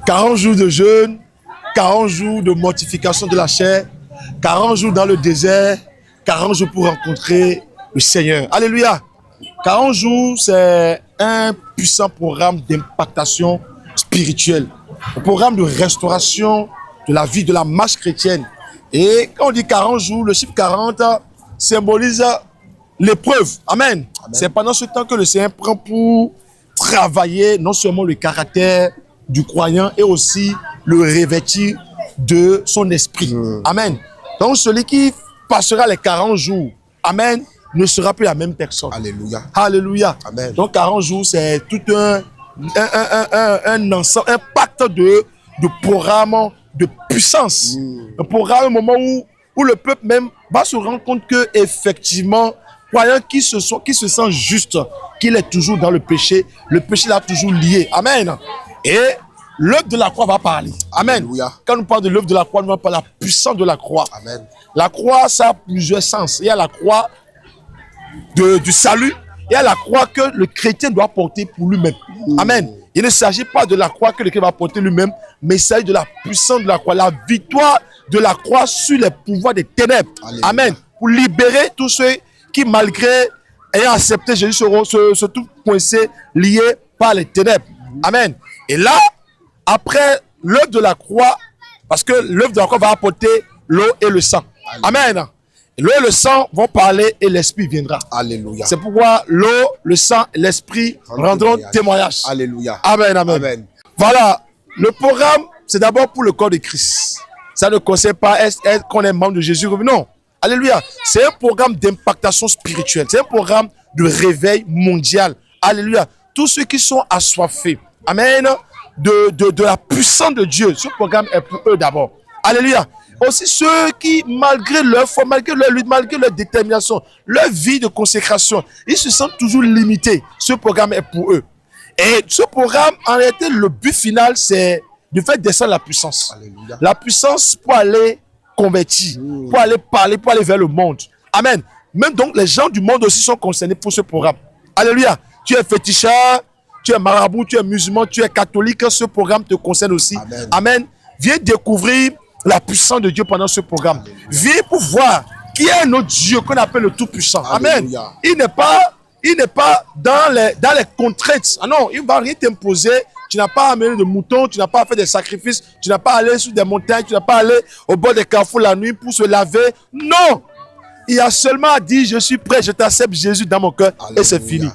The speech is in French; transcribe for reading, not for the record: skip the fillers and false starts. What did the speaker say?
40 jours de jeûne, 40 jours de mortification de la chair, 40 jours dans le désert, 40 jours pour rencontrer le Seigneur. Alléluia. 40 jours, c'est un puissant programme d'impactation spirituelle, un programme de restauration de la vie, de la marche chrétienne. Et quand on dit 40 jours, le chiffre 40 symbolise l'épreuve. Amen. C'est pendant ce temps que le Seigneur prend pour travailler non seulement le caractère du croyant et aussi le revêtir de son esprit. Amen. Donc celui qui passera les 40 jours, amen, ne sera plus la même personne. Alléluia. Alléluia. Amen. Donc 40 jours, c'est tout un ensemble, un pacte de programme de puissance. Un programme, un moment où le peuple même va se rendre compte que effectivement, croyant qui se sent juste, qu'il est toujours dans le péché l'a toujours lié. Amen. Et l'œuvre de la croix va parler. Amen. Alléluia. Quand nous parlons de l'œuvre de la croix, nous parlons de la puissance de la croix. Amen. La croix, ça a plusieurs sens. Il y a la croix du salut, il y a la croix que le chrétien doit porter pour lui-même. Amen. Il ne s'agit pas de la croix que le chrétien va porter lui-même, mais il s'agit de la puissance de la croix, la victoire de la croix sur les pouvoirs des ténèbres. Alléluia. Amen. Pour libérer tous ceux qui, malgré ayant accepté Jésus, se trouvent coincés, liés par les ténèbres. Amen. Et là, après l'œuvre de la croix, parce que l'œuvre de la croix va apporter l'eau et le sang. Amen. L'eau et le sang vont parler et l'esprit viendra. Alléluia. C'est pourquoi l'eau, le sang et l'esprit rendront témoignage. Alléluia. Amen, amen. Amen. Voilà. Le programme, c'est d'abord pour le corps de Christ. Ça ne concerne pas qu'on est membre de Jésus. Non. Alléluia. C'est un programme d'impactation spirituelle. C'est un programme de réveil mondial. Alléluia. Tous ceux qui sont assoiffés. Amen. De la puissance de Dieu. Ce programme est pour eux d'abord. Alléluia. Aussi ceux qui, malgré leur foi, malgré leur lutte, malgré leur détermination, leur vie de consécration, ils se sentent toujours limités. Ce programme est pour eux. Et ce programme, en réalité, le but final, c'est de faire descendre la puissance. Alléluia. La puissance pour aller convertir, pour aller parler, pour aller vers le monde. Amen. Même donc, les gens du monde aussi sont concernés pour ce programme. Alléluia. Tu es féticheur, tu es marabout, tu es musulman, tu es catholique, ce programme te concerne aussi. Amen. Amen. Viens découvrir la puissance de Dieu pendant ce programme. Alléluia. Viens pour voir qui est notre Dieu qu'on appelle le Tout-Puissant. Amen. Il n'est pas dans les contraintes. Ah non, il ne va rien t'imposer. Tu n'as pas à amener de moutons, tu n'as pas à faire des sacrifices, tu n'as pas à aller sur des montagnes, tu n'as pas à aller au bord des carrefours la nuit pour se laver. Non! Il a seulement dit, je suis prêt, je t'accepte Jésus dans mon cœur. Alléluia. Et c'est fini.